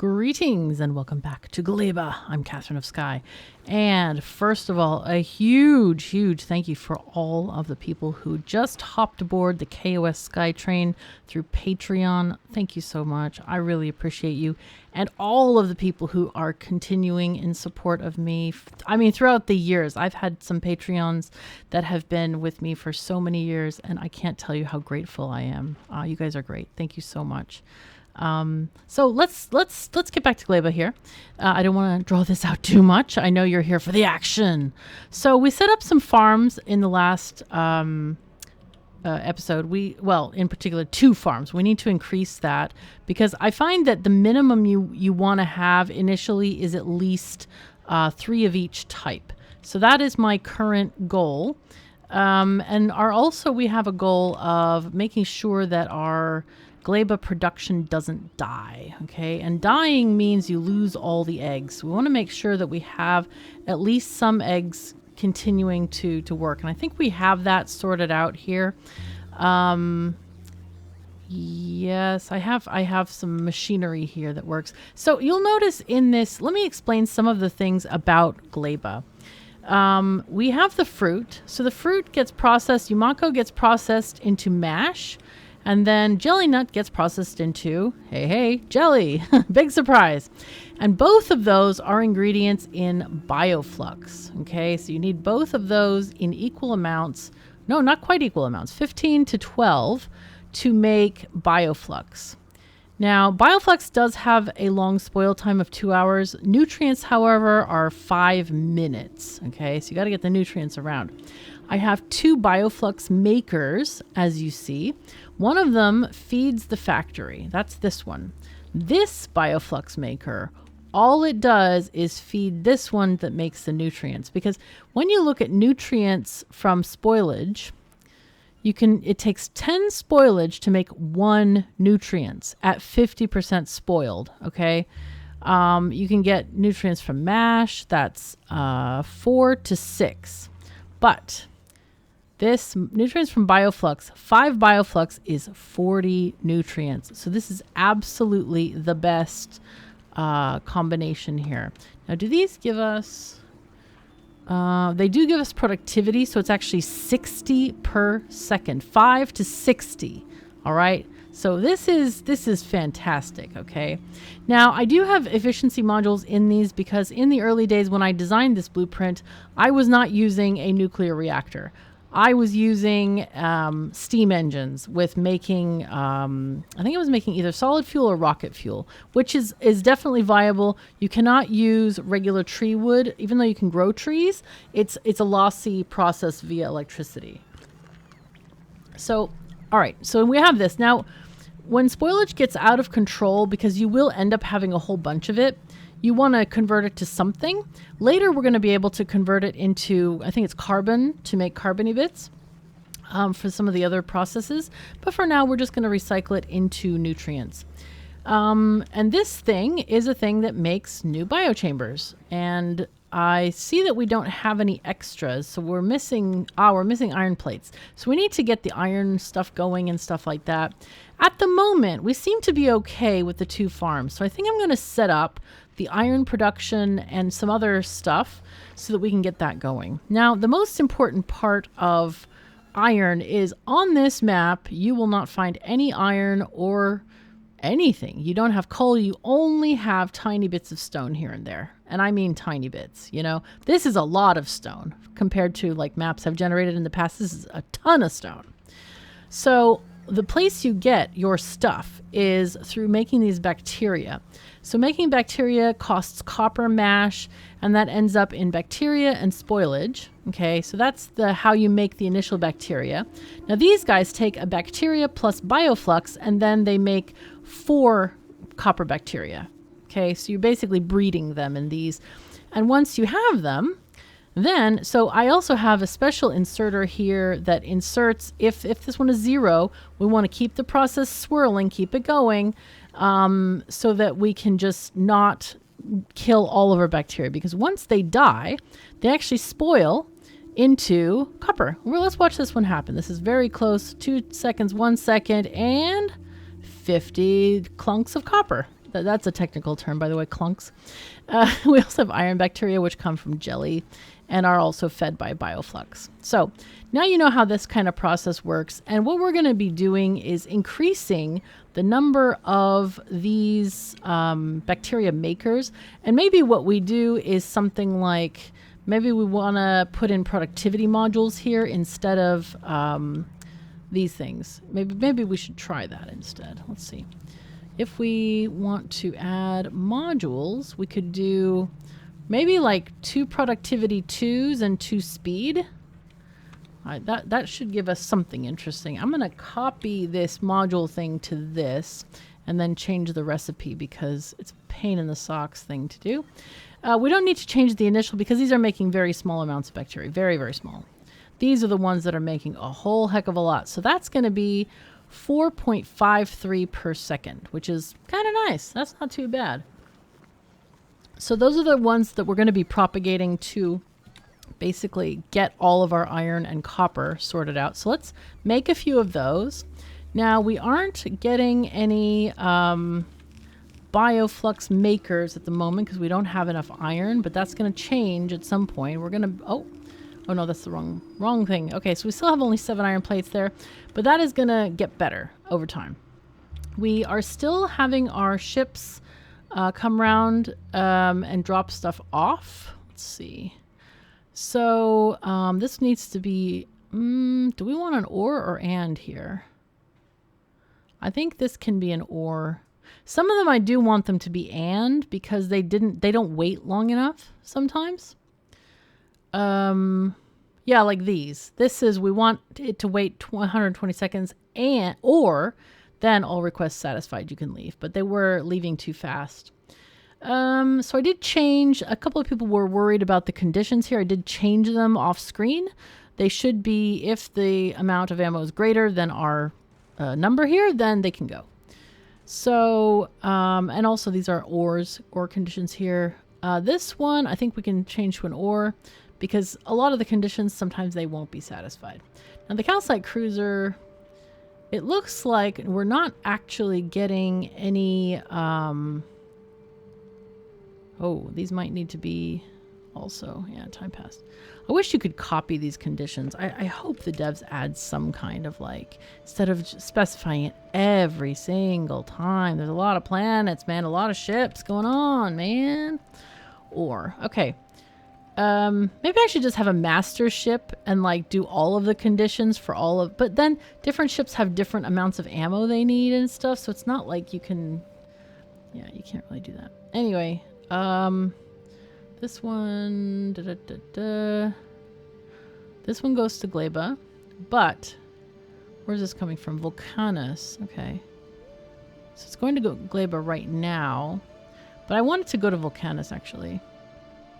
Greetings and welcome back to Gleba. I'm KatherineOfSky. And first of all, a huge thank you for all of the people who just hopped aboard the KOS Sky train through Patreon. Thank you so much. I really appreciate you. And all of the people who are continuing in support of me. I mean, throughout the years, I've had some Patreons that have been with me for so many years, and I can't tell you how grateful I am. You guys are great. Thank you so much. So let's get back to Gleba here. I don't want to draw this out too much. I know you're here for the action. So we set up some farms in the last episode. In particular, 2 farms. We need to increase that because I find that the minimum you want to have initially is at least 3 of each type. So that is my current goal. And we have a goal of making sure that our Gleba production doesn't die, okay? And dying means you lose all the eggs. We want to make sure that we have at least some eggs continuing to work. And I think we have that sorted out here. Yes, I have some machinery here that works. So you'll notice in this, let me explain some of the things about Gleba. We have the fruit. So the fruit gets processed, Yumako gets processed into mash. And then jelly nut gets processed into, jelly. Big surprise. And both of those are ingredients in bioflux. Okay, so you need both of those in equal amounts. No, not quite equal amounts. 15 to 12 to make bioflux. Now, bioflux does have a long spoil time of 2 hours. Nutrients, however, are 5 minutes. Okay, so you got to get the nutrients around. I have 2 bioflux makers, as you see. One of them feeds the factory. That's this one. This bioflux maker, all it does is feed this one that makes the nutrients. Because when you look at nutrients from spoilage, it takes 10 spoilage to make 1 nutrients at 50% spoiled. Okay. You can get nutrients from mash. That's 4 to 6. But this nutrients from bioflux, 5 bioflux is 40 nutrients. So this is absolutely the best combination here. Now, do these give us... they do give us productivity, so it's actually 60 per second, 5 to 60. All right. So this is fantastic. Okay. Now I do have efficiency modules in these because in the early days when I designed this blueprint, I was not using a nuclear reactor. I was using steam engines with making, I think I was making either solid fuel or rocket fuel, which is definitely viable. You cannot use regular tree wood, even though you can grow trees. It's a lossy process via electricity. So, all right, so we have this. Now, when spoilage gets out of control, because you will end up having a whole bunch of it, you want to convert it to something. Later, we're going to be able to convert it into, I think it's carbon, to make carbony bits for some of the other processes. But for now, we're just going to recycle it into nutrients. And this thing is a thing that makes new biochambers. And I see that we don't have any extras, so we're missing iron plates. So we need to get the iron stuff going and stuff like that. At the moment, we seem to be okay with the 2 farms. So I think I'm going to set up the iron production and some other stuff so that we can get that going. Now, the most important part of iron is on this map, you will not find any iron or anything. You don't have coal. You only have tiny bits of stone here and there. And I mean tiny bits, you know. This is a lot of stone compared to like maps I've generated in the past. This is a ton of stone. So the place you get your stuff is through making these bacteria. So making bacteria costs copper mash, and that ends up in bacteria and spoilage. Okay, so that's how you make the initial bacteria. Now these guys take a bacteria plus bioflux, and then they make 4 copper bacteria. Okay, so you're basically breeding them in these. And once you have them, then, so I also have a special inserter here that inserts, if this one is 0, we want to keep the process swirling, keep it going, so that we can just not kill all of our bacteria. Because once they die, they actually spoil into copper. Well, let's watch this one happen. This is very close. 2 seconds, 1 second, and 50 clunks of copper. That's a technical term, by the way, clunks. We also have iron bacteria, which come from jelly and are also fed by bioflux. So now you know how this kind of process works. And what we're going to be doing is increasing the number of these bacteria makers. And maybe what we do is something like, maybe we want to put in productivity modules here instead of these things. Maybe we should try that instead. Let's see. If we want to add modules, we could do maybe like 2 productivity 2s and 2 speed. That should give us something interesting. I'm going to copy this module thing to this and then change the recipe because it's a pain in the socks thing to do. We don't need to change the initial because these are making very small amounts of bacteria. Very, very small. These are the ones that are making a whole heck of a lot. So that's going to be 4.53 per second, which is kind of nice. That's not too bad. So those are the ones that we're going to be propagating to basically get all of our iron and copper sorted out. So let's make a few of those. Now we aren't getting any bioflux makers at the moment because we don't have enough iron, but that's going to change at some point. We're going to, oh no, that's the wrong thing. Okay, so we still have only 7 iron plates there, but that is going to get better over time. We are still having our ships come around and drop stuff off. Let's see. So this needs to be, do we want an or and here? I think this can be an or. Some of them I do want them to be and because they don't wait long enough sometimes. Yeah, like these. This is, we want it to wait 120 seconds or then all requests satisfied, you can leave. But they were leaving too fast. So I did change, a couple of people were worried about the conditions here. I did change them off screen. They should be, if the amount of ammo is greater than our number here, then they can go. So, and also these are or conditions here. This one, I think we can change to an or because a lot of the conditions, sometimes they won't be satisfied. Now the calcite cruiser, it looks like we're not actually getting any, oh, these might need to be also, yeah, time passed. I wish you could copy these conditions. I hope the devs add some kind of like, instead of just specifying it every single time. There's a lot of planets, man, a lot of ships going on, man. Or, okay. Maybe I should just have a master ship and like do all of the conditions for all of, but then different ships have different amounts of ammo they need and stuff. So it's not like you can, yeah, you can't really do that. Anyway, this one, this one goes to Gleba, but where's this coming from? Vulcanus. Okay. So it's going to go Gleba right now, but I want it to go to Vulcanus actually,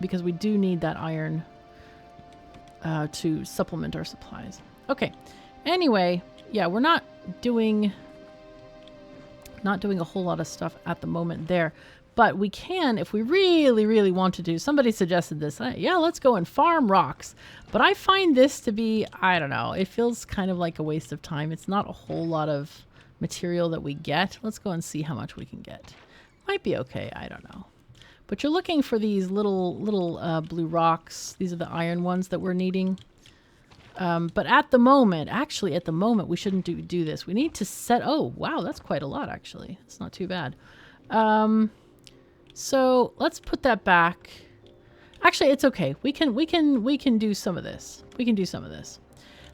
because we do need that iron to supplement our supplies. Okay. Anyway, yeah, we're not doing a whole lot of stuff at the moment there. But we can, if we really, really want to do, somebody suggested this. Yeah, let's go and farm rocks. But I find this to be, I don't know, it feels kind of like a waste of time. It's not a whole lot of material that we get. Let's go and see how much we can get. Might be okay, I don't know. But you're looking for these little blue rocks. These are the iron ones that we're needing. But at the moment, actually at the moment, we shouldn't do this. We need to set, oh, wow, that's quite a lot actually. It's not too bad. So let's put that back. Actually, it's okay. We can do some of this. We can do some of this.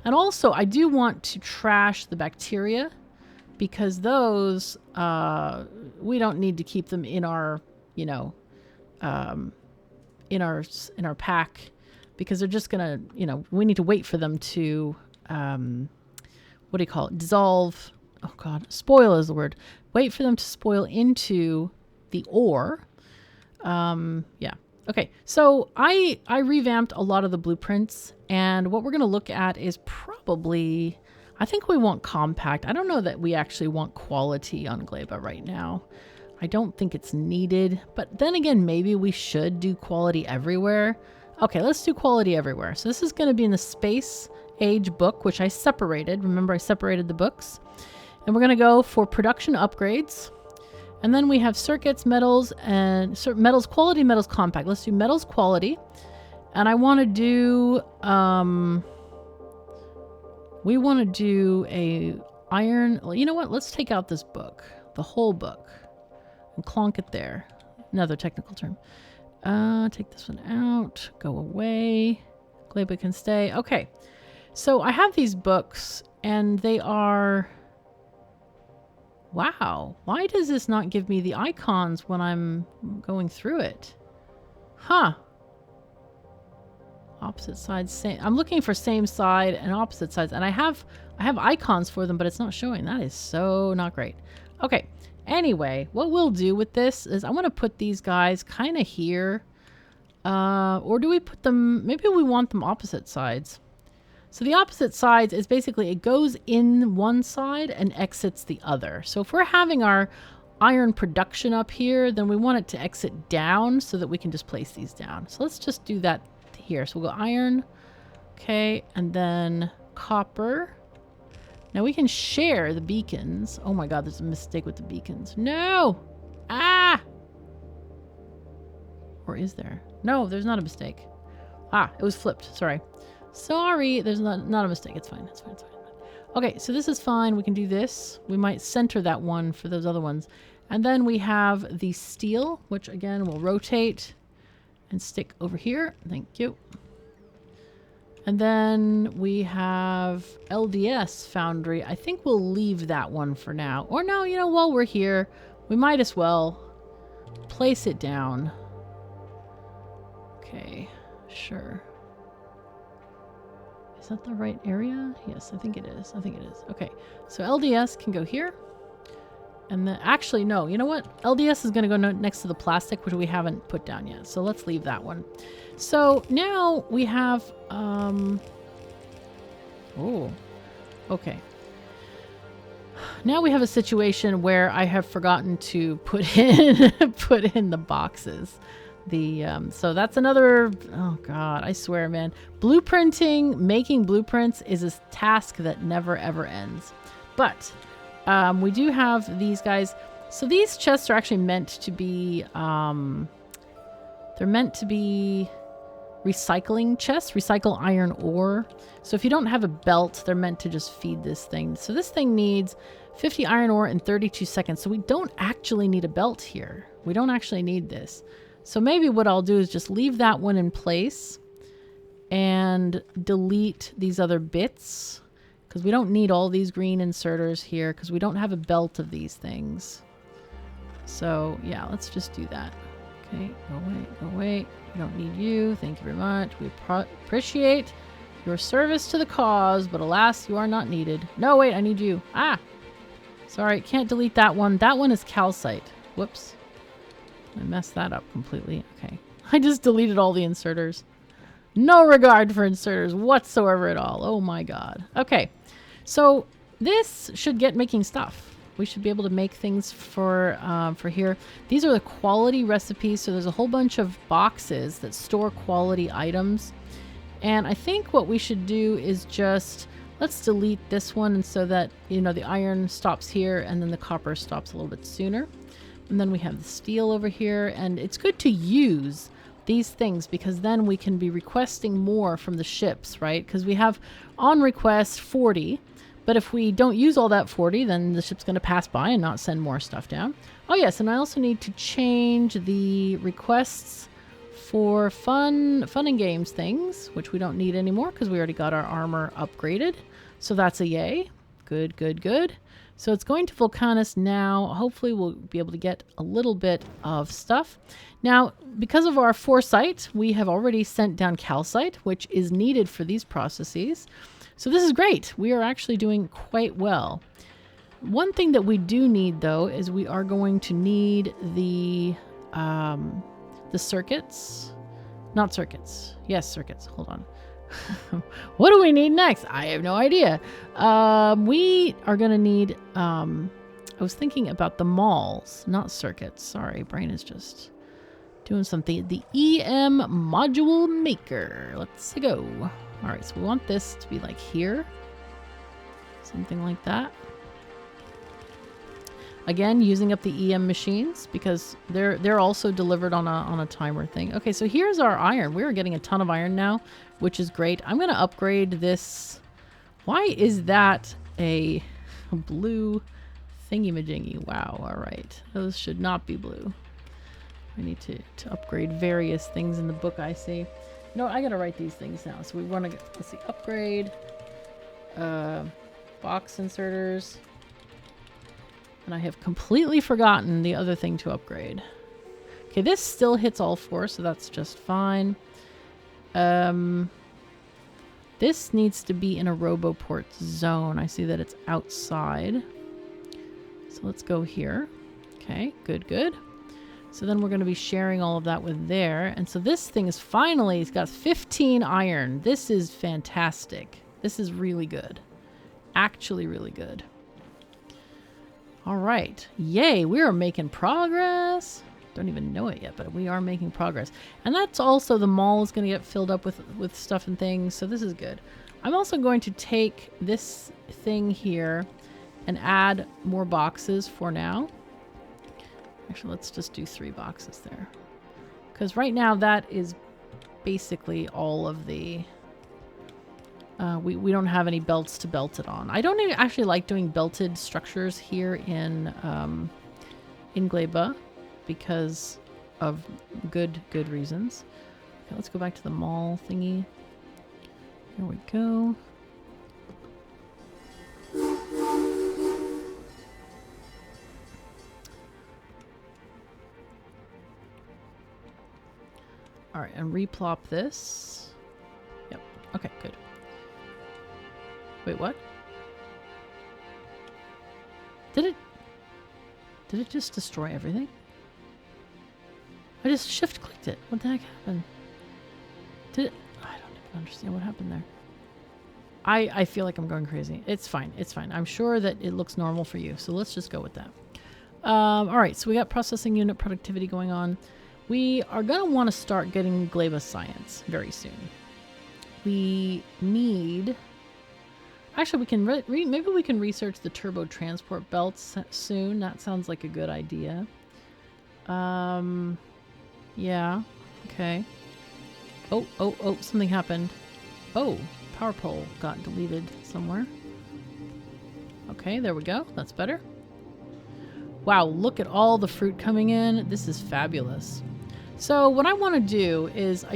And also, I do want to trash the bacteria because those, we don't need to keep them in our, you know, in our pack because they're just gonna, you know, we need to wait for them to, what do you call it? Dissolve. Oh God, spoil is the word. Wait for them to spoil into the ore. Yeah. Okay. So I revamped a lot of the blueprints and what we're going to look at is probably, I think we want compact. I don't know that we actually want quality on Gleba right now. I don't think it's needed, but then again, maybe we should do quality everywhere. Okay. Let's do quality everywhere. So this is going to be in the space age book, which I separated. Remember I separated the books and we're going to go for production upgrades. And then we have circuits, metals, and metals quality, metals compact. Let's do metals quality. And I want to do, we want to do a iron. You know what? Let's take out this book, the whole book, and clonk it there. Another technical term. Take this one out, go away. Gleba can stay. Okay. So I have these books and they are, wow. Why does this not give me the icons when I'm going through it? Huh. Opposite sides, same. I'm looking for same side and opposite sides, and I have icons for them, but it's not showing. That is so not great. Okay. Anyway, what we'll do with this is I want to put these guys kind of here. Or do we put them, maybe we want them opposite sides. So the opposite sides is basically it goes in one side and exits the other. So if we're having our iron production up here, then we want it to exit down so that we can just place these down. So let's just do that here. So we'll go iron, okay, and then copper. Now we can share the beacons. Oh my god, there's a mistake with the beacons. No! Ah! Or is there? No, there's not a mistake. Ah, it was flipped. Sorry. Sorry, there's not a mistake. It's fine. It's fine. It's fine. Okay, so this is fine. We can do this. We might center that one for those other ones. And then we have the steel, which again will rotate and stick over here. Thank you. And then we have LDS Foundry. I think we'll leave that one for now. Or no, you know, while we're here, we might as well place it down. Okay, sure. Is that the right area? Yes, I think it is. I think it is. Okay, so LDS can go here. And then, actually, no, you know what? LDS is going to go next to the plastic, which we haven't put down yet. So let's leave that one. So now we have, oh, okay. Now we have a situation where I have forgotten to put in the boxes. So that's another, oh God, I swear, man. Blueprinting, making blueprints is a task that never ever ends. But we do have these guys. So these chests are actually meant to be, they're meant to be recycling chests, recycle iron ore. So if you don't have a belt, they're meant to just feed this thing. So this thing needs 50 iron ore in 32 seconds. So we don't actually need a belt here. We don't actually need this. So maybe what I'll do is just leave that one in place and delete these other bits because we don't need all these green inserters here because we don't have a belt of these things. So yeah, let's just do that. Okay, go away, go away. We don't need you. Thank you very much. We appreciate your service to the cause, but alas, you are not needed. No, wait, I need you. Ah! Sorry, can't delete that one. That one is calcite. Whoops. I messed that up completely. Okay. I just deleted all the inserters. No regard for inserters whatsoever at all. Oh my god. Okay. So this should get making stuff. We should be able to make things for here. These are the quality recipes. So there's a whole bunch of boxes that store quality items. And I think what we should do is just, let's delete this one and so that, you know, the iron stops here and then the copper stops a little bit sooner. And then we have the steel over here, and it's good to use these things because then we can be requesting more from the ships, right? Because we have on request 40, but if we don't use all that 40, then the ship's going to pass by and not send more stuff down. Oh yes, and I also need to change the requests for fun and games things, which we don't need anymore because we already got our armor upgraded. So that's a yay. Good, good, good. So it's going to Vulcanus now. Hopefully we'll be able to get a little bit of stuff. Now, because of our foresight, we have already sent down calcite, which is needed for these processes. So this is great. We are actually doing quite well. One thing that we do need, though, is we are going to need the circuits. Not circuits. Yes, circuits. Hold on. What do we need next? I have no idea. We are going to need, I was thinking about the malls, not circuits. Sorry, brain is just doing something. The EM module maker. Let's go. All right, so we want this to be like here. Something like that. Again, using up the EM machines because they're also delivered on a timer thing. Okay, so here's our iron. We're getting a ton of iron now, which is great. I'm going to upgrade this. Why is that a blue thingy-majingy? Wow, all right. Those should not be blue. I need to upgrade various things in the book, I see. No, I got to write these things now. So we want to, let's see, upgrade, box inserters. And I have completely forgotten the other thing to upgrade. Okay, this still hits all 4, so that's just fine. This needs to be in a RoboPort zone. I see that it's outside. So let's go here. Okay, good, good. So then we're going to be sharing all of that with there. And so this thing is finally, it's got 15 iron. This is fantastic. This is really good. Actually really good. All right. Yay, we are making progress. Don't even know it yet, but we are making progress. And that's also, the mall is going to get filled up with stuff and things. So this is good. I'm also going to take this thing here and add more boxes for now. Actually, let's just do 3 boxes there. Because right now that is basically all of the... we don't have any belts to belt it on. I don't even actually like doing belted structures here in Gleba because of good reasons. Okay, let's go back to the mall thingy. There we go. All right, and replop this. Yep. Okay, good. Wait, what? Did it just destroy everything? I just shift clicked it. What the heck happened? I don't even understand what happened there. I feel like I'm going crazy. It's fine. It's fine. I'm sure that it looks normal for you. So let's just go with that. All right. So we got processing unit productivity going on. We are going to want to start getting Gleba science very soon. We need... Actually, we can maybe we can research the turbo transport belts soon. That sounds like a good idea. Yeah. Okay. Oh, something happened. Oh, power pole got deleted somewhere. Okay, there we go. That's better. Wow, look at all the fruit coming in. This is fabulous. So what I want to do is I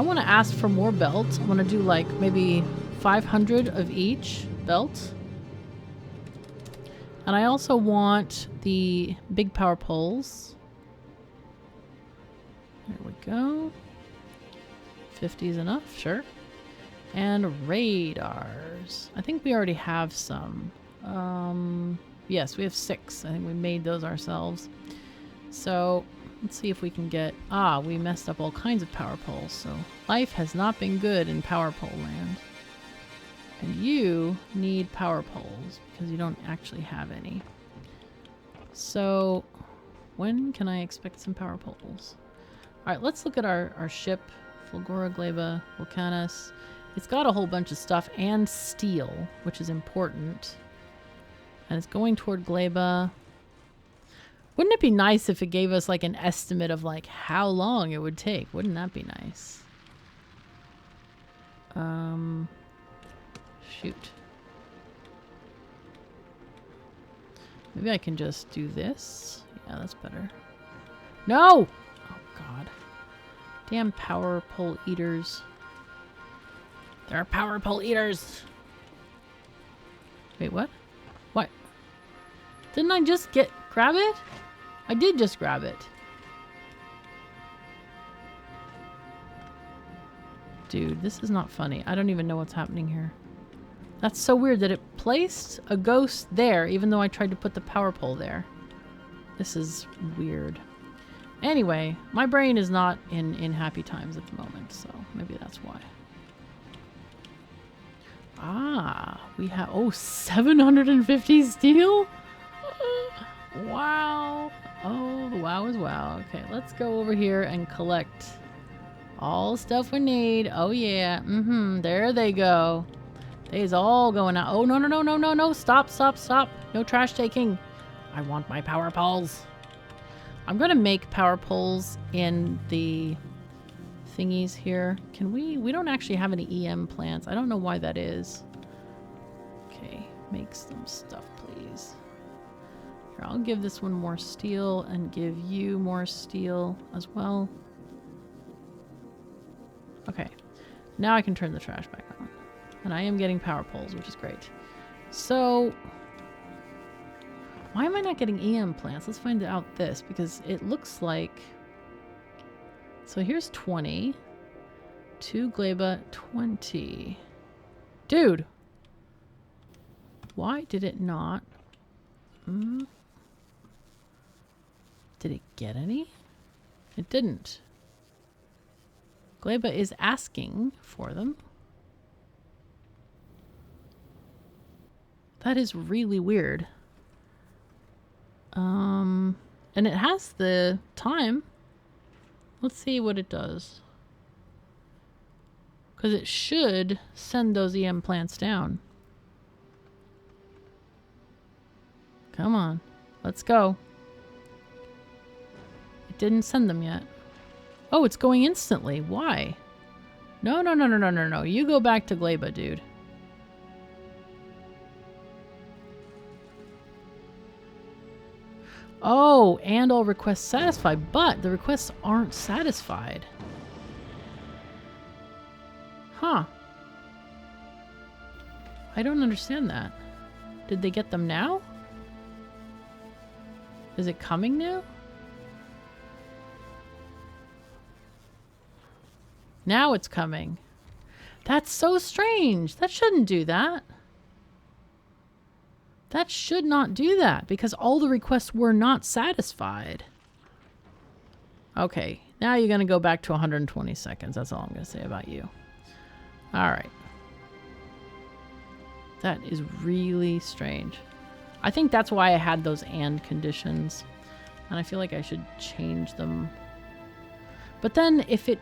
want to ask for more belts. I want to do like maybe 500 of each belt. And I also want the big power poles. There we go. 50 is enough, sure. And radars. I think we already have some. Yes, we have 6. I think we made those ourselves. So let's see if we can get... we messed up all kinds of power poles. So life has not been good in power pole land. And you need power poles because you don't actually have any. So when can I expect some power poles? All right, let's look at our ship. Fulgora, Gleba, Vulcanus. It's got a whole bunch of stuff and steel, which is important. And it's going toward Gleba. Wouldn't it be nice if it gave us like an estimate of like how long it would take? Wouldn't that be nice? Shoot. Maybe I can just do this. Yeah, that's better. No! Oh, God. Damn power pole eaters. There are power pole eaters! Wait, what? What? Didn't I just grab it? I did just grab it. Dude, this is not funny. I don't even know what's happening here. That's so weird that it placed a ghost there, even though I tried to put the power pole there. This is weird. Anyway, my brain is not in happy times at the moment, so maybe that's why. We have... Oh, 750 steel? Wow. Oh, wow is wow. Okay, let's go over here and collect all stuff we need. Oh, yeah. There they go. They's all going out. Oh, no, no, no, no, no, no. Stop, stop, stop. No trash taking. I want my power poles. I'm going to make power poles in the thingies here. Can we don't actually have any EM plants. I don't know why that is. Okay, make some stuff, please. Here, I'll give this one more steel and give you more steel as well. Okay, now I can turn the trash back on. And I am getting power poles, which is great. So, why am I not getting EM plants? Let's find out this, because it looks like... So here's 20. 2 Gleba, 20. Dude! Why did it not... Did it get any? It didn't. Gleba is asking for them. That is really weird. And it has the time. Let's see what it does. Because it should send those EM plants down. Come on. Let's go. It didn't send them yet. Oh, it's going instantly. Why? No, no, no, no, no, no, no. You go back to Gleba, dude. Oh, and all requests satisfied, but the requests aren't satisfied. Huh. I don't understand that. Did they get them now? Is it coming now? Now it's coming. That's so strange. That shouldn't do that. That should not do that because all the requests were not satisfied. Okay, now you're going to go back to 120 seconds. That's all I'm going to say about you. All right. That is really strange. I think that's why I had those and conditions. And I feel like I should change them. But then if it...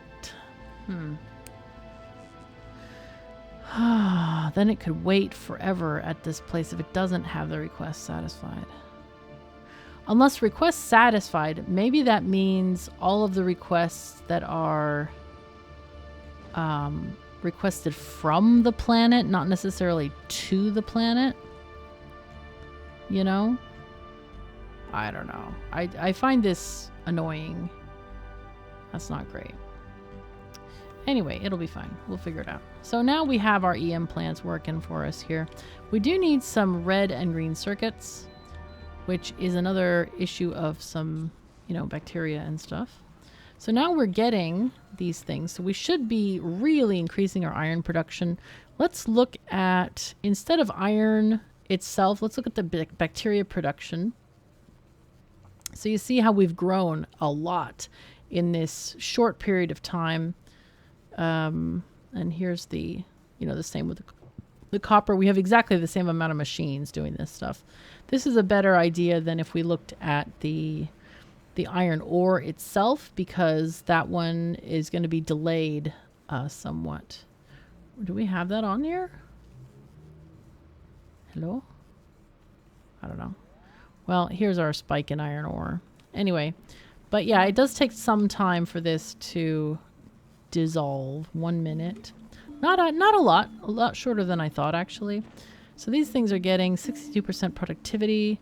then it could wait forever at this place if it doesn't have the request satisfied. Unless request satisfied, maybe that means all of the requests that are requested from the planet, not necessarily to the planet. You know? I don't know. I find this annoying. That's not great. Anyway, it'll be fine. We'll figure it out. So now we have our EM plants working for us here. We do need some red and green circuits, which is another issue of some, bacteria and stuff. So now we're getting these things. So we should be really increasing our iron production. Let's look at, instead of iron itself, let's look at the bacteria production. So you see how we've grown a lot in this short period of time. And here's the, the same with the copper. We have exactly the same amount of machines doing this stuff. This is a better idea than if we looked at the iron ore itself, because that one is going to be delayed somewhat. Do we have that on here? Hello? I don't know. Well, here's our spike in iron ore. Anyway, but yeah, it does take some time for this to dissolve. 1 minute. Not a lot shorter than I thought, actually. So these things are getting 62% productivity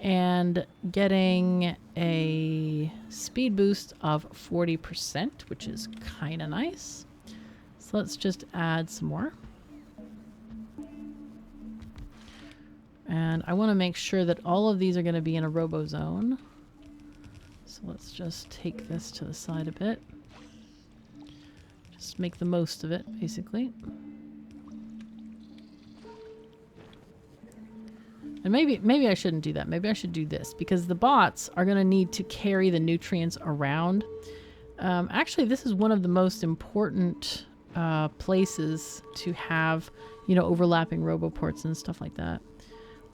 and getting a speed boost of 40%, which is kind of nice. So let's just add some more. And I want to make sure that all of these are going to be in a robo zone. So let's just take this to the side a bit. Just make the most of it, basically. And maybe I shouldn't do that. Maybe I should do this, because the bots are going to need to carry the nutrients around. Actually, this is one of the most important places to have, overlapping roboports and stuff like that.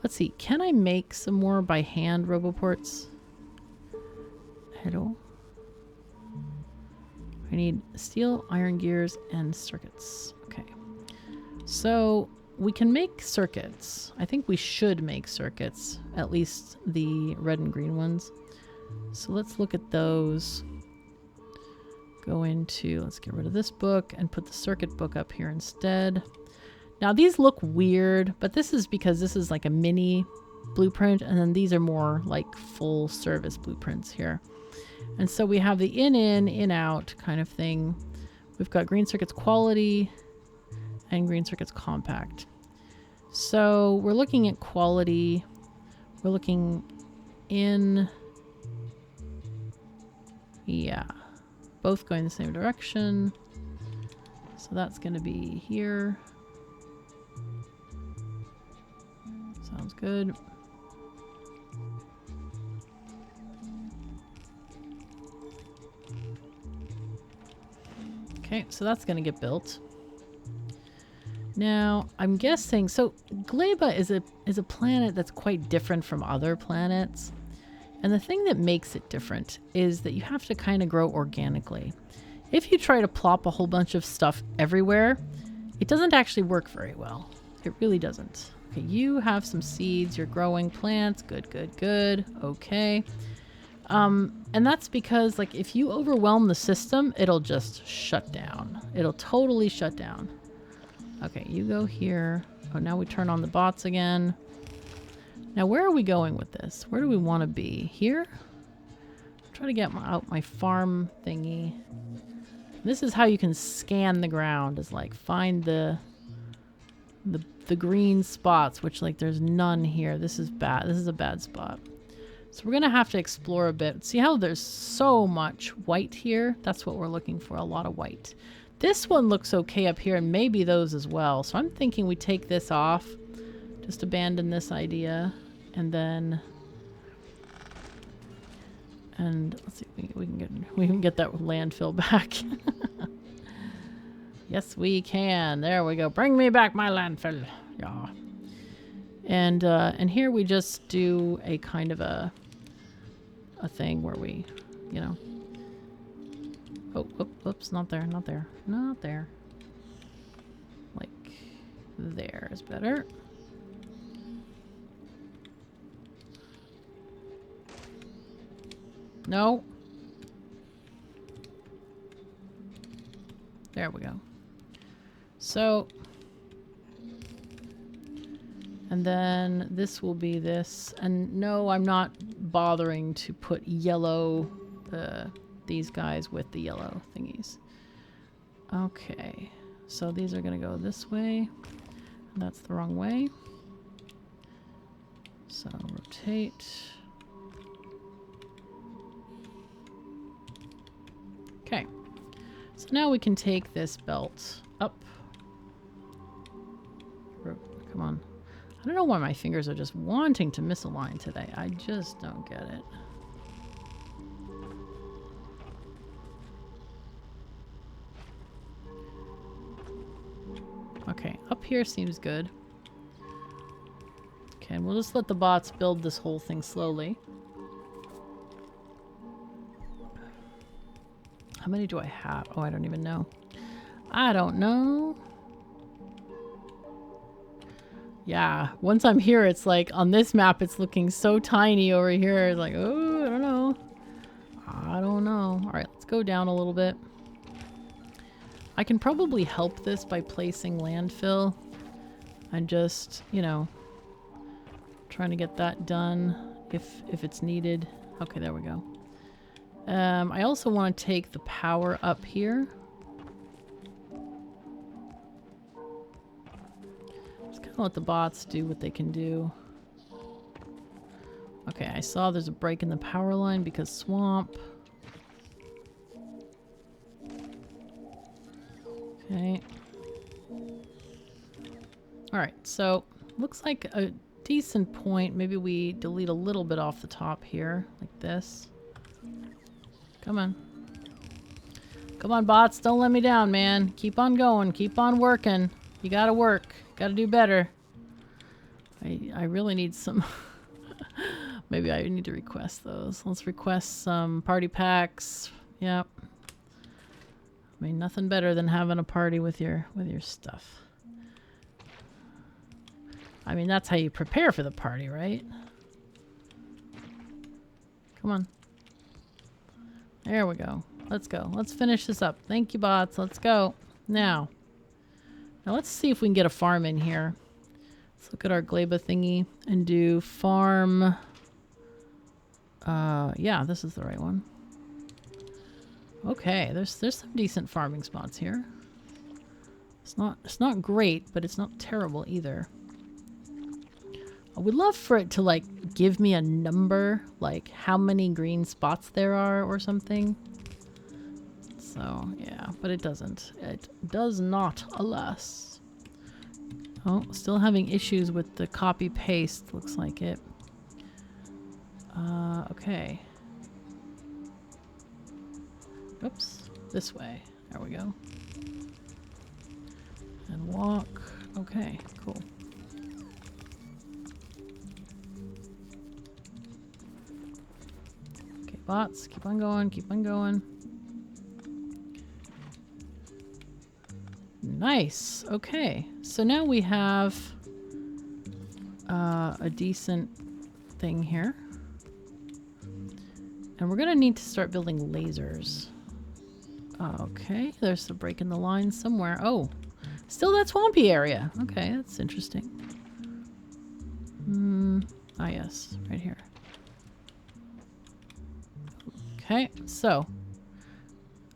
Let's see. Can I make some more by hand roboports? Hello? I need steel, iron gears, and circuits. Okay. So we can make circuits. I think we should make circuits, at least the red and green ones. So let's look at those. Go into, let's get rid of this book and put the circuit book up here instead. Now these look weird, but this is because this is like a mini blueprint, and then these are more like full service blueprints here. And so we have the in, out kind of thing. We've got green circuits quality and green circuits compact. So we're looking at quality. We're looking in, yeah, both going the same direction. So that's going to be here. Sounds good. Okay, so that's going to get built. Now, I'm guessing, so Gleba is a planet that's quite different from other planets. And the thing that makes it different is that you have to kind of grow organically. If you try to plop a whole bunch of stuff everywhere, it doesn't actually work very well. It really doesn't. Okay, you have some seeds, you're growing plants, good, good, good, okay. And that's because, like, if you overwhelm the system, it'll just shut down. It'll totally shut down. Okay, you go here. Oh, now we turn on the bots again. Now, where are we going with this? Where do we want to be? Here? Try to get out my farm thingy. This is how you can scan the ground, is like find the green spots, which, like, there's none here. This is bad. This is a bad spot. So we're going to have to explore a bit. See how there's so much white here? That's what we're looking for, a lot of white. This one looks okay up here, and maybe those as well. So I'm thinking we take this off. Just abandon this idea. And then... And let's see if we can get that landfill back. Yes, we can. There we go. Bring me back my landfill. Yeah. And here we just do a kind of a thing where we, you know. Oh, oops, not there, not there, not there. Like, there is better. No. There we go. So, and then this will be this. And no, I'm not bothering to put yellow, these guys with the yellow thingies. Okay, so these are going to go this way. That's the wrong way. So rotate. Okay, so now we can take this belt up. Come on. I don't know why my fingers are just wanting to misalign today. I just don't get it. Okay, up here seems good. Okay, and we'll just let the bots build this whole thing slowly. How many do I have? Oh, I don't even know. I don't know. Yeah, once I'm here, it's like, on this map, it's looking so tiny over here. It's like, oh, I don't know. I don't know. All right, let's go down a little bit. I can probably help this by placing landfill and just, you know, trying to get that done if it's needed. Okay, there we go. I also want to take the power up here. Just kind of let the bots do what they can do. Okay, I saw there's a break in the power line because swamp. Okay. Alright, so looks like a decent point. Maybe we delete a little bit off the top here, like this. Come on. Come on, bots. Don't let me down, man. Keep on going. Keep on working. You gotta work. Gotta do better. I really need some... Maybe I need to request those. Let's request some party packs. Yep. I mean, nothing better than having a party with your stuff. I mean, that's how you prepare for the party, right? Come on. There we go. Let's go. Let's finish this up. Thank you, bots. Let's go. Now let's see if we can get a farm in here. Let's look at our Gleba thingy and do farm. Yeah, this is the right one. Okay, there's some decent farming spots here. It's not great, but it's not terrible either. I would love for it to like give me a number, like how many green spots there are or something. So yeah, but it doesn't. It does not, alas. Oh, still having issues with the copy paste, looks like it. Okay. Oops, this way. There we go. And walk. Okay, cool. Okay, bots, keep on going, keep on going. Nice. Okay, so now we have a decent thing here. And we're gonna need to start building lasers. Okay, there's a break in the line somewhere. Oh, still that swampy area. Okay, that's interesting. Ah yes, right here. Okay, so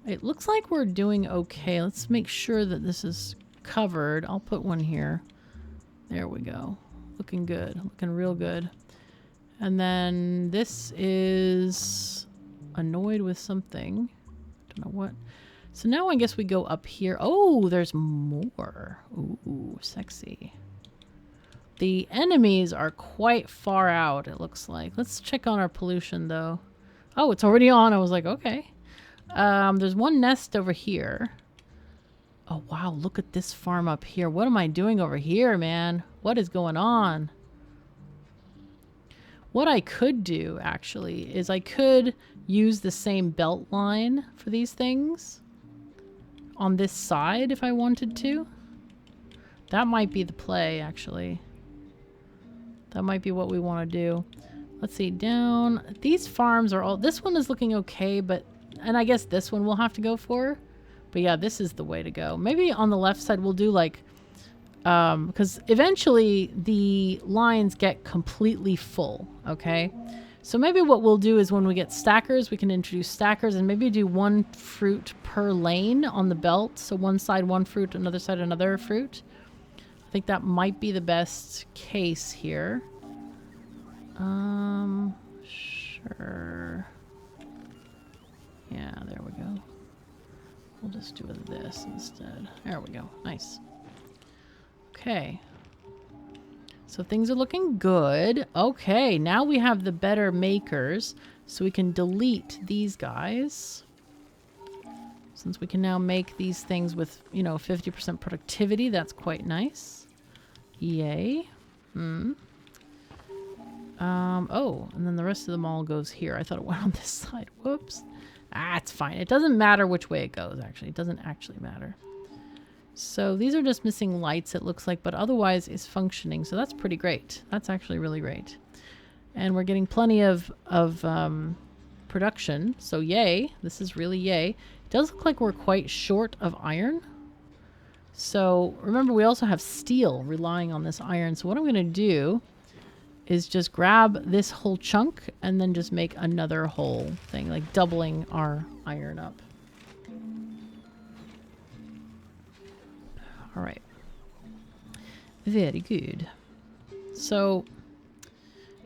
it looks like we're doing okay. Let's make sure that this is covered. I'll put one here. There we go. Looking good. Looking real good. And then this is annoyed with something. Don't know what. So now I guess we go up here. Oh, there's more. Ooh, sexy. The enemies are quite far out, it looks like. Let's check on our pollution, though. Oh, it's already on. I was like, okay. There's one nest over here. Oh, wow. Look at this farm up here. What am I doing over here, man? What is going on? What I could do, actually, is I could use the same belt line for these things on this side if I wanted to. That might be the play, actually. That might be what we want to do. Let's see, down. These farms are all... This one is looking okay, but... And I guess this one we'll have to go for. But yeah, this is the way to go. Maybe on the left side we'll do like... because eventually the lines get completely full, okay? So maybe what we'll do is when we get stackers, we can introduce stackers and maybe do one fruit per lane on the belt. So one side, one fruit, another side, another fruit. I think that might be the best case here. Sure. Yeah, there we go. We'll just do this instead. There we go. Nice. Okay. So things are looking good. Okay, now we have the better makers. So we can delete these guys. Since we can now make these things with, you know, 50% productivity. That's quite nice. Yay. Oh, and then the rest of them all goes here. I thought it went on this side. Whoops. Ah, it's fine. It doesn't matter which way it goes, actually. It doesn't actually matter. So these are just missing lights, it looks like, but otherwise it's functioning. So that's pretty great. That's actually really great. And we're getting plenty of production. So yay. This is really yay. It does look like we're quite short of iron. So remember, we also have steel relying on this iron. So what I'm going to do is just grab this whole chunk and then just make another whole thing, like doubling our iron up. All right. Very good. So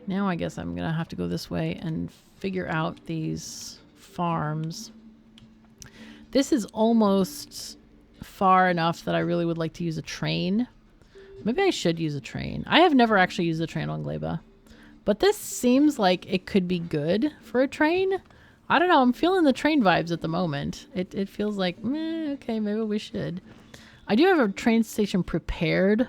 now I guess I'm going to have to go this way and figure out these farms. This is almost far enough that I really would like to use a train. Maybe I should use a train. I have never actually used a train on Gleba. But this seems like it could be good for a train. I don't know. I'm feeling the train vibes at the moment. It feels like, okay, maybe we should. I do have a train station prepared,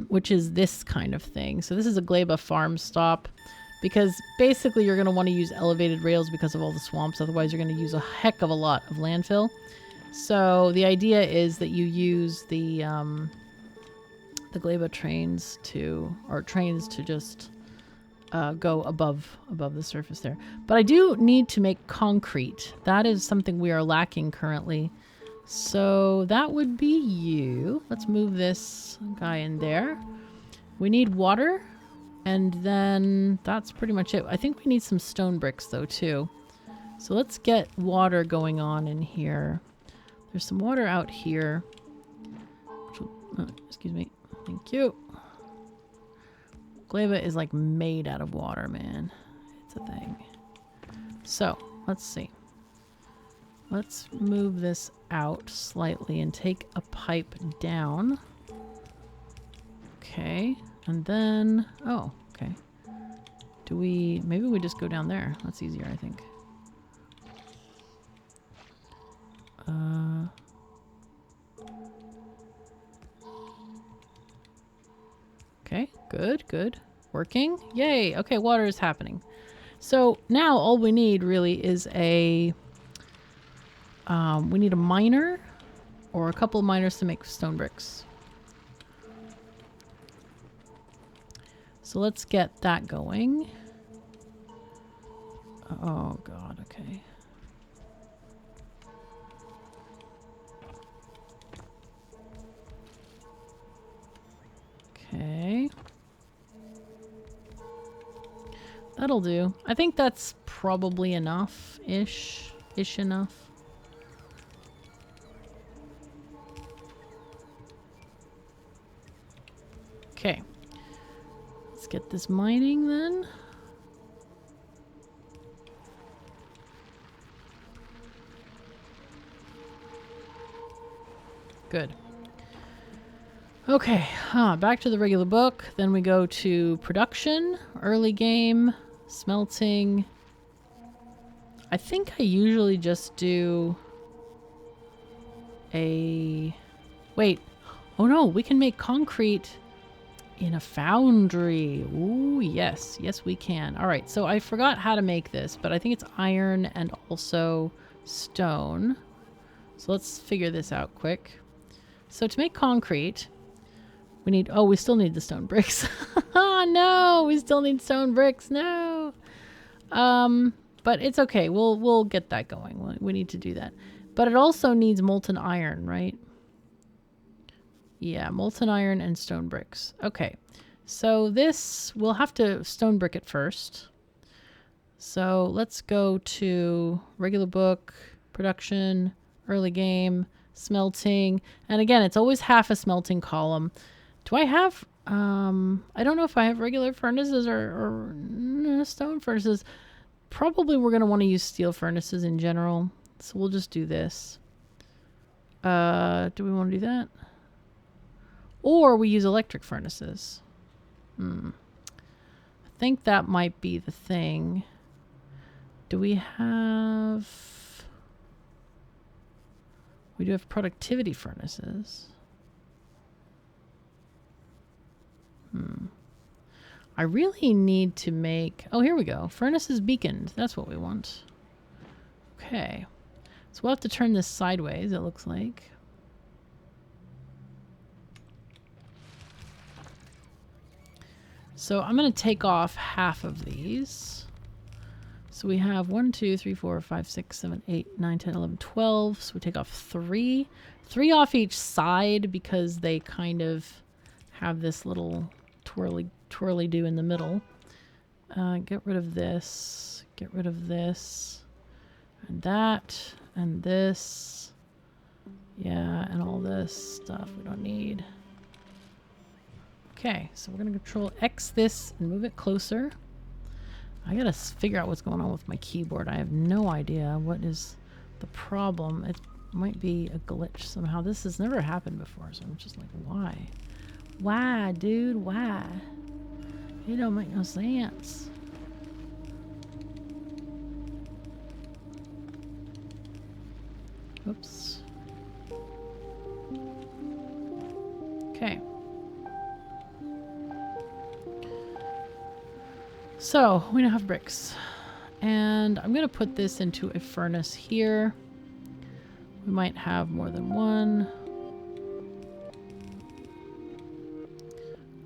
which is this kind of thing. So this is a Gleba farm stop. Because basically you're going to want to use elevated rails because of all the swamps. Otherwise you're going to use a heck of a lot of landfill. So the idea is that you use the the Gleba trains to just go above the surface there. But I do need to make concrete. That is something we are lacking currently. So that would be you. Let's move this guy in there. We need water, and then that's pretty much it. I think we need some stone bricks though too. So let's get water going on in here. There's some water out here. Excuse me. Thank you. Gleba is like made out of water, man. It's a thing. So, let's see. Let's move this out slightly and take a pipe down. Okay. And then... Oh, okay. Maybe we just go down there. That's easier, I think. Okay, good. Working. Yay! Okay, water is happening. So now all we need really is we need a miner or a couple of miners to make stone bricks. So let's get that going. Oh god, okay. Okay. That'll do. I think that's probably enough-ish. Ish enough. Okay. Let's get this mining then. Good. Okay, back to the regular book. Then we go to production, early game, smelting. I think I usually just do a... Wait. Oh no, we can make concrete in a foundry. Ooh, yes. Yes, we can. All right, so I forgot how to make this, but I think it's iron and also stone. So let's figure this out quick. So to make concrete... we still need the stone bricks. Oh no, we still need stone bricks. No. But it's okay. We'll get that going. We need to do that. But it also needs molten iron, right? Yeah, molten iron and stone bricks. Okay. So this, we'll have to stone brick it first. So let's go to regular book, production, early game, smelting. And again, it's always half a smelting column. Do I have, I don't know if I have regular furnaces or stone furnaces. Probably we're going to want to use steel furnaces in general. So we'll just do this. Do we want to do that? Or we use electric furnaces. I think that might be the thing. Do we have... We do have productivity furnaces. I really need to make... Oh, here we go. Furnace is beaconed. That's what we want. Okay. So we'll have to turn this sideways, it looks like. So I'm going to take off half of these. So we have 1, 2, 3, 4, 5, 6, 7, 8, 9, 10, 11, 12. So we take off 3. 3 off each side because they kind of have this little twirly-do in the middle. Get rid of this. Get rid of this. And that. And this. Yeah, and all this stuff we don't need. Okay, so we're going to Control X this and move it closer. I gotta figure out what's going on with my keyboard. I have no idea what is the problem. It might be a glitch somehow. This has never happened before, so I'm just like, why? Why, dude? Why? It don't make no sense. Oops. Okay. So, we now have bricks. And I'm going to put this into a furnace here. We might have more than one.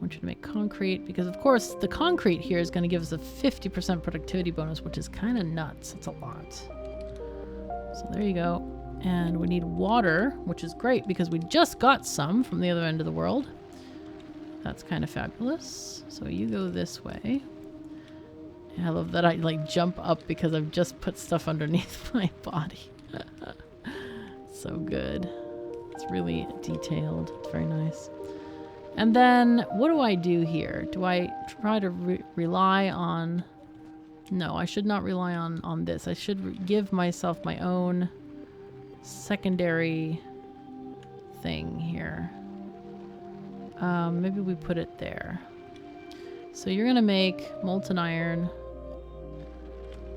want you to make concrete because, of course, the concrete here is going to give us a 50% productivity bonus, which is kind of nuts. It's a lot. So there you go. And we need water, which is great because we just got some from the other end of the world. That's kind of fabulous. So you go this way. I love that I like jump up because I've just put stuff underneath my body. So good. It's really detailed. It's very nice. And then what do I do here? Do I try to rely on... No, I should not rely on this. I should give myself my own secondary thing here. Maybe we put it there. So you're going to make molten iron.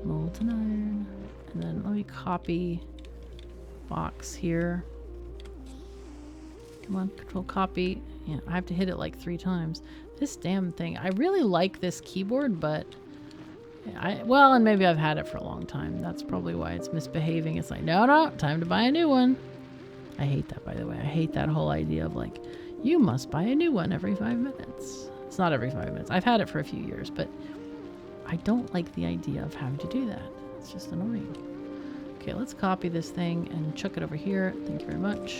Molten iron. And then let me copy box here. Come on, control copy. Yeah, I have to hit it like 3 times. This damn thing. I really like this keyboard, but well, and maybe I've had it for a long time. That's probably why it's misbehaving. It's like, no, time to buy a new one. I hate that, by the way. I hate that whole idea of like, you must buy a new one every 5 minutes. It's not every 5 minutes. I've had it for a few years, but I don't like the idea of having to do that. It's just annoying. Okay, let's copy this thing and chuck it over here. Thank you very much.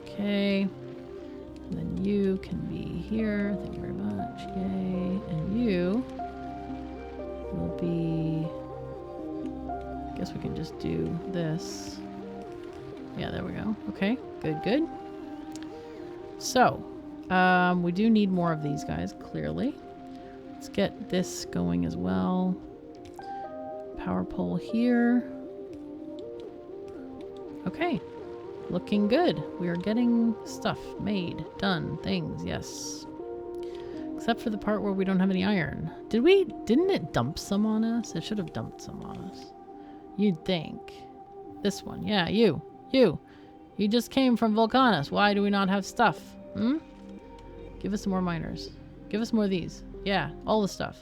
Okay. And then you can be here. Thank you very much. Yay. And you will be... I guess we can just do this. Yeah, there we go. Okay, good. So, we do need more of these guys, clearly. Let's get this going as well. Power pole here. Okay, looking good. We are getting stuff made, done, things, yes. Except for the part where we don't have any iron. Didn't it dump some on us? It should have dumped some on us. You'd think. This one, yeah, you. You just came from Vulcanus. Why do we not have stuff? Give us some more miners. Give us more of these. Yeah, all the stuff.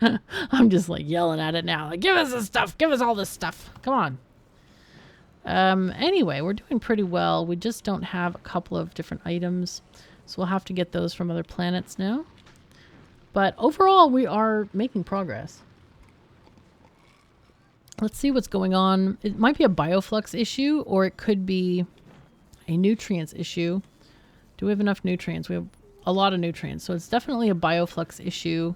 I'm just like yelling at it now. Like, give us the stuff. Give us all this stuff. Come on. Anyway, we're doing pretty well. We just don't have a couple of different items. So we'll have to get those from other planets now. But overall, we are making progress. Let's see what's going on. It might be a bioflux issue, or it could be a nutrients issue. Do we have enough nutrients? We have a lot of nutrients. So it's definitely a bioflux issue.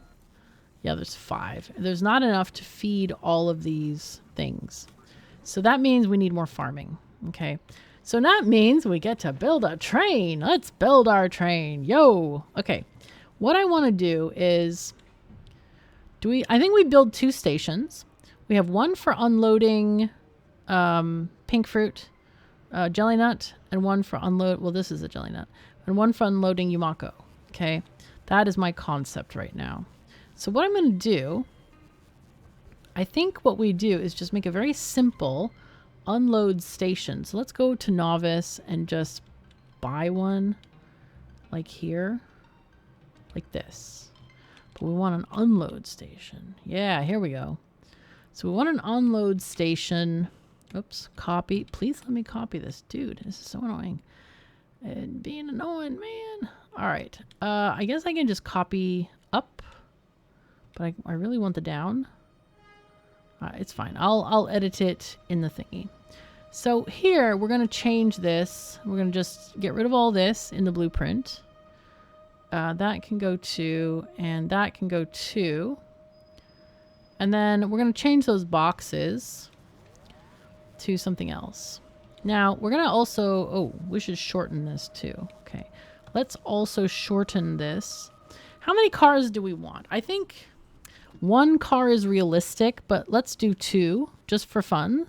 Yeah, there's 5. There's not enough to feed all of these things. So that means we need more farming. Okay. So that means we get to build a train. Let's build our train. Yo. Okay. What I want to do is... I think we build 2 stations. We have one for unloading pink fruit, jelly nut, and one for unload... Well, this is a jelly nut. And one for unloading Yumako. Okay. That is my concept right now. So what I'm going to do... I think what we do is just make a very simple unload station. So let's go to novice and just buy one like here, like this. But we want an unload station. Yeah, here we go. So we want an unload station. Oops, copy. Please let me copy this. Dude, this is so annoying. And being annoying, man. All right. I guess I can just copy up, but I really want the down. It's fine. I'll edit it in the thingy. So here we're going to change this. We're going to just get rid of all this in the blueprint. That can go to, and that can go to. And then we're going to change those boxes to something else. Now we're going to also, oh, we should shorten this too. Okay. Let's also shorten this. How many cars do we want? I think 1 car is realistic, but let's do 2 just for fun.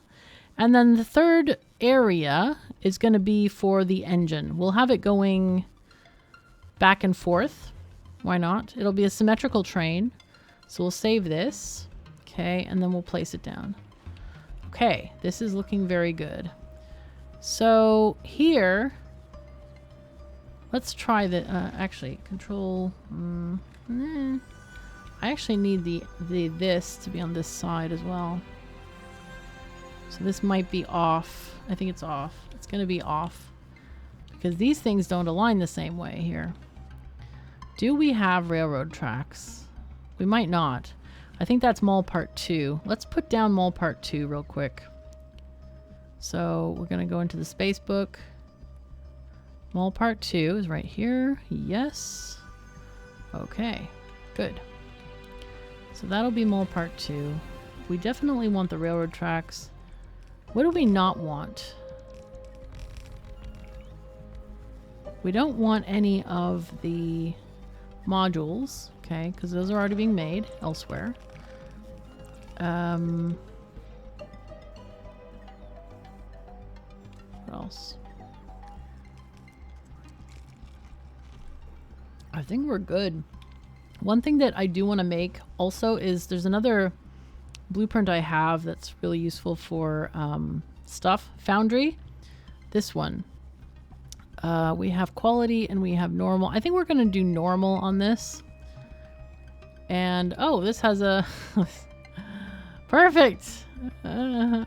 And then the third area is going to be for the engine. We'll have it going back and forth. Why not? It'll be a symmetrical train. So we'll save this. Okay, and then we'll place it down. Okay, this is looking very good. So here, let's try the, actually, control, I actually need this to be on this side as well. So this might be off. I think it's off. It's going to be off because these things don't align the same way here. Do we have railroad tracks? We might not. I think that's mall part 2. Let's put down mall part 2 real quick. So we're going to go into the space book. Mall part 2 is right here. Yes. Okay, good. So that'll be mall part 2. We definitely want the railroad tracks. What do we not want? We don't want any of the modules, okay, because those are already being made elsewhere. What else? I think we're good. One thing that I do want to make also is there's another blueprint I have that's really useful for stuff. Foundry. This one. We have quality and we have normal. I think we're going to do normal on this. And, oh, this has a... Perfect! I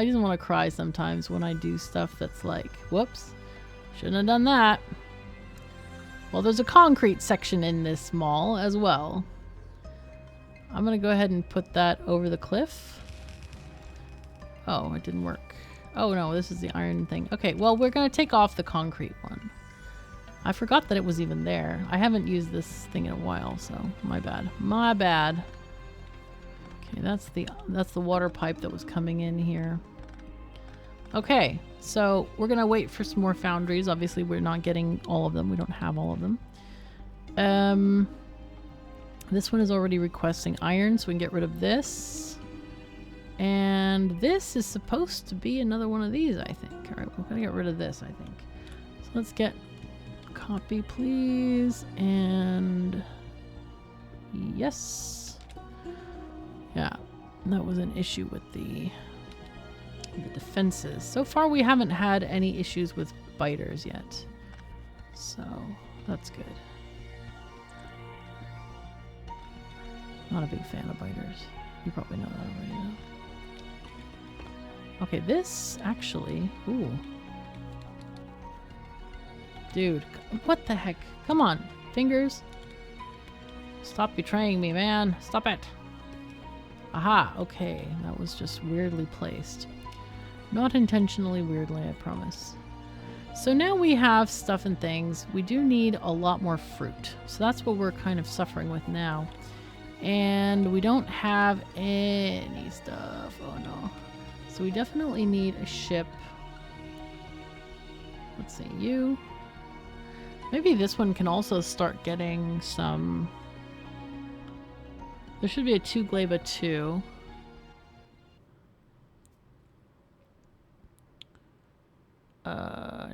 just want to cry sometimes when I do stuff that's like, whoops, shouldn't have done that. Well, there's a concrete section in this mall as well. I'm going to go ahead and put that over the cliff. Oh, it didn't work. Oh no, this is the iron thing. Okay, well, we're going to take off the concrete one. I forgot that it was even there. I haven't used this thing in a while, so my bad. My bad. Okay, that's the water pipe that was coming in here. Okay, so we're going to wait for some more foundries. Obviously, we're not getting all of them. We don't have all of them. This one is already requesting iron, so we can get rid of this. And this is supposed to be another one of these, I think. All right, we're going to get rid of this, I think. So let's get copy, please. And yes. Yeah, that was an issue with the defenses. So far, we haven't had any issues with biters yet. So that's good. Not a big fan of biters. You probably know that already, though. Okay, this actually... Ooh. Dude, what the heck? Come on, fingers. Stop betraying me, man. Stop it. Aha, okay. That was just weirdly placed. Not intentionally weirdly, I promise. So now we have stuff and things. We do need a lot more fruit. So that's what we're kind of suffering with now. And we don't have any stuff. Oh no. So we definitely need a ship. Let's see, you. Maybe this one can also start getting some... There should be a 2 Gleba 2.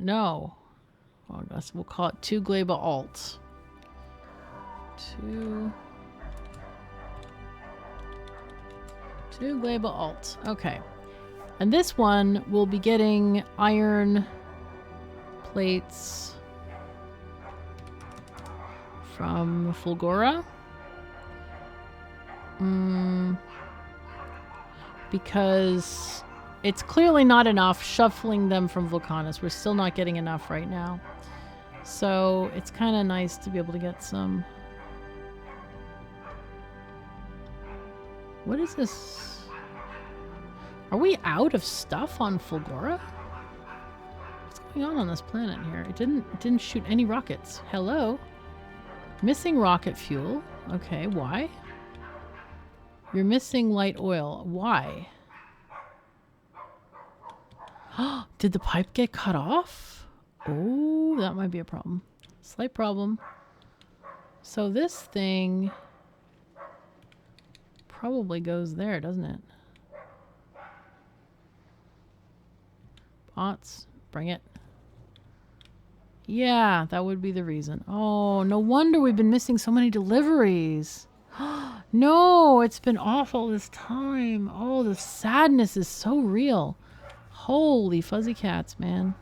No. Well, I guess we'll call it 2 Gleba alt. 2 Gleba alt. Okay. And this one will be getting iron plates from Fulgora. Because it's clearly not enough shuffling them from Vulcanus. We're still not getting enough right now. So it's kind of nice to be able to get some. What is this? Are we out of stuff on Fulgora? What's going on this planet here? It didn't shoot any rockets. Hello? Missing rocket fuel. Okay, why? You're missing light oil. Why? Did the pipe get cut off? Oh, that might be a problem. Slight problem. So this thing probably goes there, doesn't it? Bots, bring it. Yeah, that would be the reason. Oh, no wonder we've been missing so many deliveries. No, it's been awful this time. Oh, the sadness is so real. Holy fuzzy cats, man.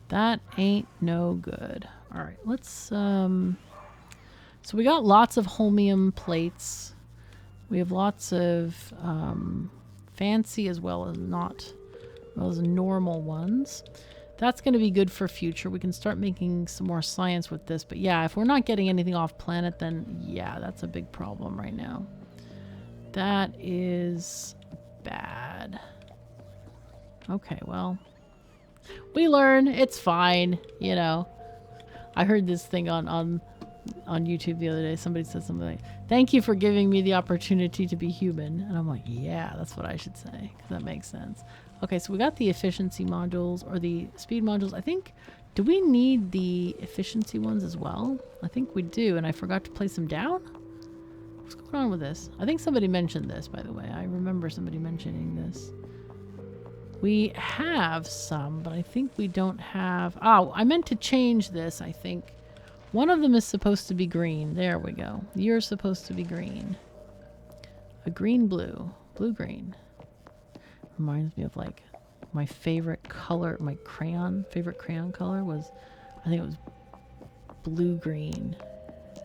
That ain't no good. All right, let's... So we got lots of holmium plates. We have lots of fancy as well as not... Well as normal ones. That's going to be good for future. We can start making some more science with this. But yeah, if we're not getting anything off planet, then yeah, that's a big problem right now. That is bad. Okay, well, we learn. It's fine, you know. I heard this thing on YouTube the other day. Somebody said something like, "Thank you for giving me the opportunity to be human." And I'm like, yeah, that's what I should say, because that makes sense. Okay, so we got the efficiency modules, or the speed modules. I think, do we need the efficiency ones as well? I think we do, and I forgot to place them down? What's going on with this? I think somebody mentioned this, by the way. I remember somebody mentioning this. We have some, but I think we don't have... Oh, I meant to change this, I think. One of them is supposed to be green. There we go. You're supposed to be green. A green-blue. Blue-green. Reminds me of, like, my favorite color, my favorite crayon color was, I think it was blue-green.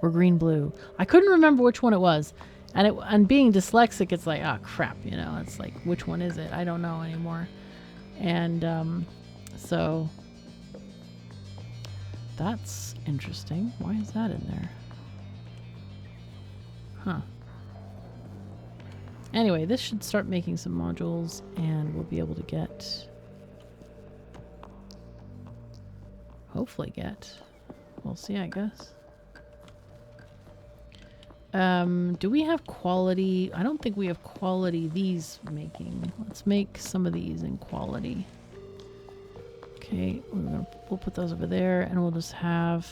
Or green-blue. I couldn't remember which one it was. And being dyslexic, it's like, oh, crap, you know. It's like, which one is it? I don't know anymore. And, so... That's interesting. Why is that in there? Huh. Anyway, this should start making some modules, and we'll be able to get... Hopefully get... We'll see, I guess. Do we have quality? I don't think we have quality these making. Let's make some of these in quality. Okay, we'll put those over there, and we'll just have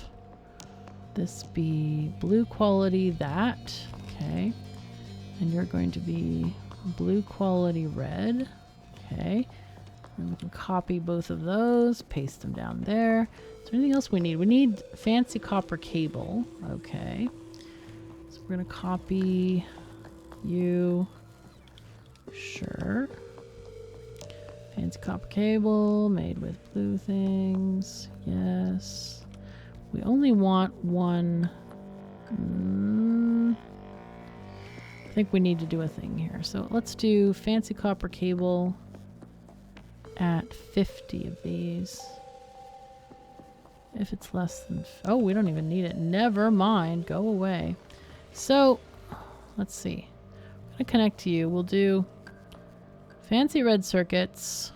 this be blue quality, that. Okay. And you're going to be blue quality red. Okay. And we can copy both of those, paste them down there. Is there anything else we need? We need fancy copper cable. Okay. So we're going to copy you. Sure. Fancy copper cable made with blue things. Yes. We only want one. I think we need to do a thing here. So let's do fancy copper cable at 50 of these. If it's less than... Oh, we don't even need it. Never mind. Go away. So, let's see. I'm going to connect to you. We'll do fancy red circuits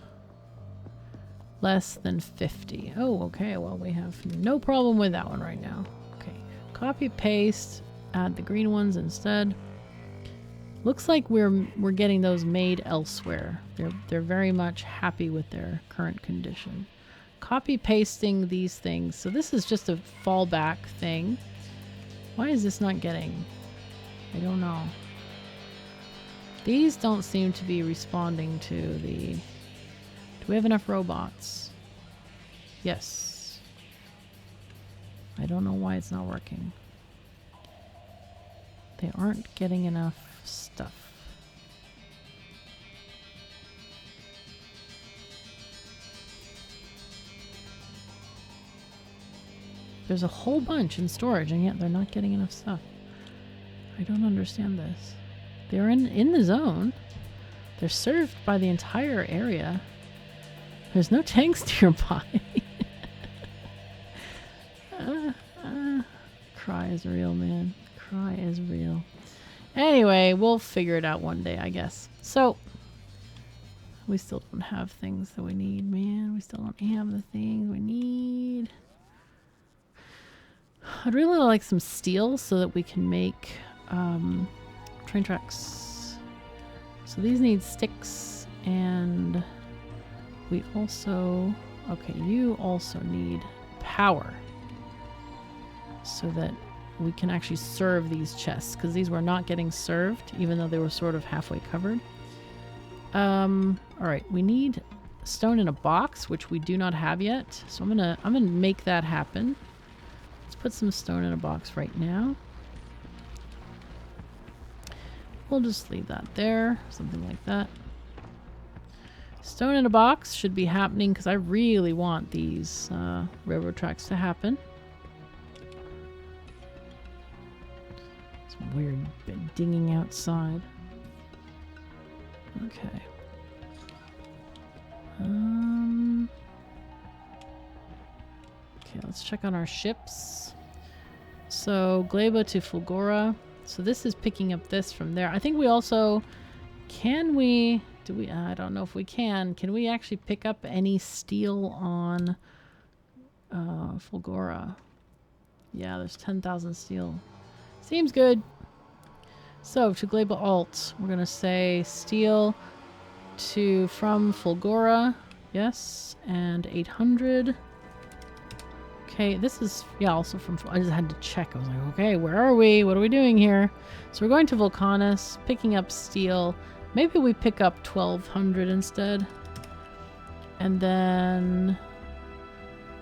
less than 50. Oh, okay. Well, we have no problem with that one right now. Okay. Copy, paste, add the green ones instead. Looks like we're getting those made elsewhere. They're very much happy with their current condition. Copy pasting these things. So this is just a fallback thing. Why is this not getting? I don't know. These don't seem to be responding to the... Do we have enough robots? Yes. I don't know why it's not working. They aren't getting enough stuff. There's a whole bunch in storage, and yet they're not getting enough stuff. I don't understand this. They're in the zone. They're served by the entire area. There's no tanks nearby. Cry is real, man. Cry is real. Anyway, we'll figure it out one day, I guess. So, we still don't have things that we need, man. We still don't have the things we need. I'd really like some steel so that we can make train tracks. So these need sticks, and we also... Okay, you also need power so that we can actually serve these chests, because these were not getting served, even though they were sort of halfway covered. Alright, we need stone in a box, which we do not have yet. So I'm gonna make that happen. Let's put some stone in a box right now. We'll just leave that there, something like that. Stone in a box should be happening because I really want these railroad tracks to happen. Some weird dinging outside. Okay. let's check on our ships. So Gleba to Fulgora. So this is picking up this from there. I think we also... Can we... Do we... I don't know if we can. Can we actually pick up any steel on Fulgora? Yeah, there's 10,000 steel. Seems good. So to Gleba alt, we're going to say steel to from Fulgora. Yes. And 800. Okay, this is, yeah, also from, I just had to check. I was like, okay, where are we? What are we doing here? So we're going to Vulcanus, picking up steel. Maybe we pick up 1200 instead. And then,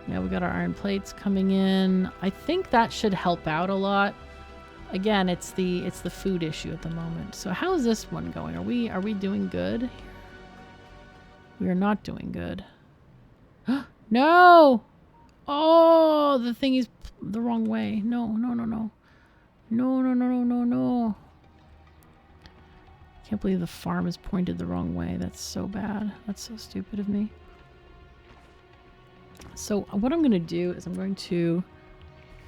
yeah, we got our iron plates coming in. I think that should help out a lot. Again, it's the food issue at the moment. So how is this one going? Are we doing good? We are not doing good. No! Oh, the thing is the wrong way. No, no, no, no. No, no, no, no, no, no. Can't believe the farm is pointed the wrong way. That's so bad. That's so stupid of me. So what I'm going to do is I'm going to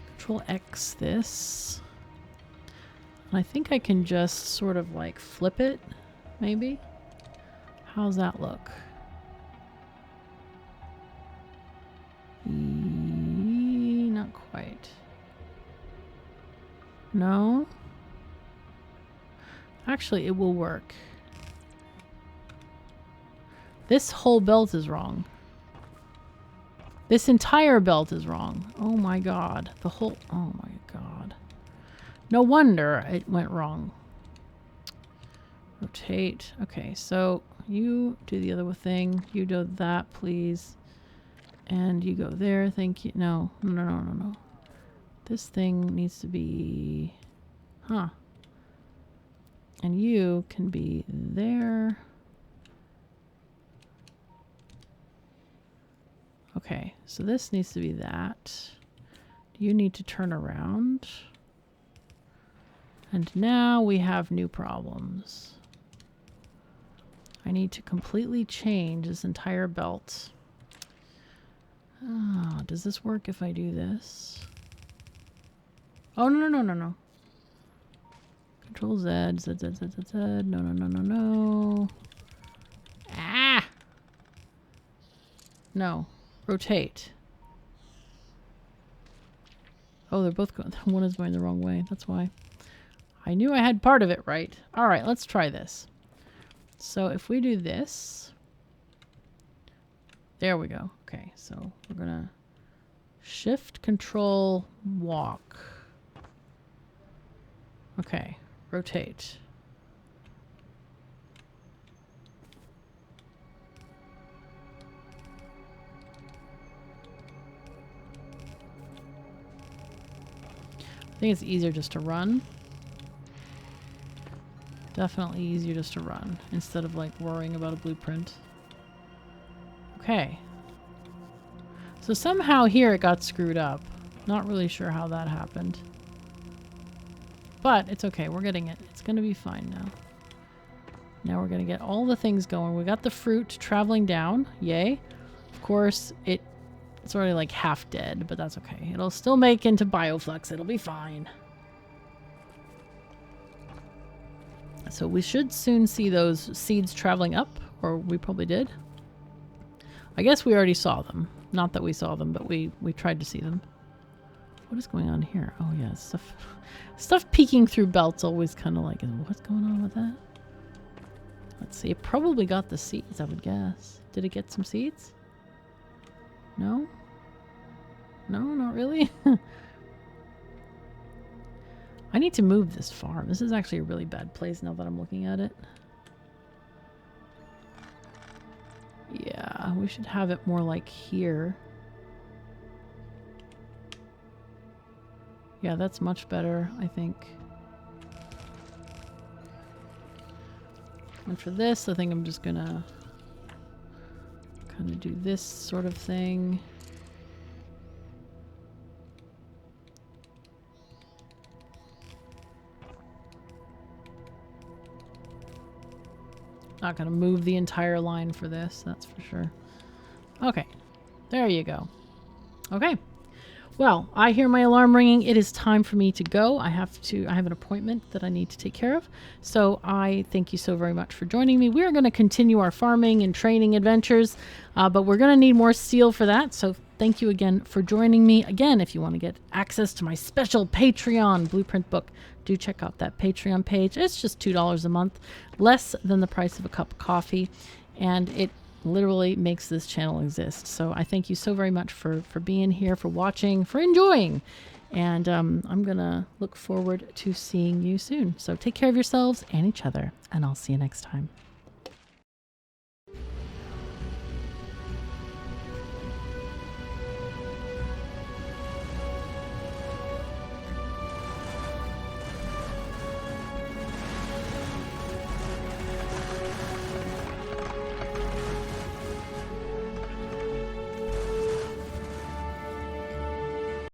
Control X this. And I think I can just sort of like flip it, maybe. How's that look? Not quite. No? Actually, it will work. This whole belt is wrong. This entire belt is wrong. Oh my god. The whole... Oh my god. No wonder it went wrong. Rotate. Okay, so you do the other thing. You do that, please. And you go there. Thank you. No. No, no, no, no, no. This thing needs to be... Huh. And you can be there. Okay, so this needs to be that. You need to turn around. And now we have new problems. I need to completely change this entire belt. Oh, does this work if I do this? Oh, no, no, no, no, no. Control Z, Z, Z, Z, Z, Z. No, no, no, no, no. Ah! No. Rotate. Oh, they're both going... One is going the wrong way. That's why. I knew I had part of it right. All right, let's try this. So if we do this... There we go. Okay, so we're going to shift, control, walk. Okay, rotate. I think it's easier just to run. Definitely easier just to run instead of like worrying about a blueprint. Okay. So somehow here it got screwed up. Not really sure how that happened. But it's okay. We're getting it. It's going to be fine now. Now we're going to get all the things going. We got the fruit traveling down. Yay. Of course, it's already like half dead, but that's okay. It'll still make into bioflux. It'll be fine. So we should soon see those seeds traveling up, or we probably did. I guess we already saw them. Not that we saw them, but we tried to see them. What is going on here? Oh yeah, stuff peeking through belts always kind of like, what's going on with that? Let's see. It probably got the seeds, I would guess. Did it get some seeds? No? No, not really? I need to move this farm. This is actually a really bad place now that I'm looking at it. Yeah, we should have it more like here. Yeah, that's much better, I think. And for this, I think I'm just gonna kind of do this sort of thing. Not gonna move the entire line for this, that's for sure. Okay, there you go. Okay, Well, I hear my alarm ringing. It is time for me to go. I have an appointment that I need to take care of. So I thank you so very much for joining me. We are going to continue our farming and training adventures, but we're going to need more steel for that. So thank you again for joining me. Again, if you want to get access to my special Patreon blueprint book, do check out that Patreon page. It's just $2 a month, less than the price of a cup of coffee. And it literally makes this channel exist. So I thank you so very much for being here, for watching, for enjoying. And I'm going to look forward to seeing you soon. So take care of yourselves and each other, and I'll see you next time.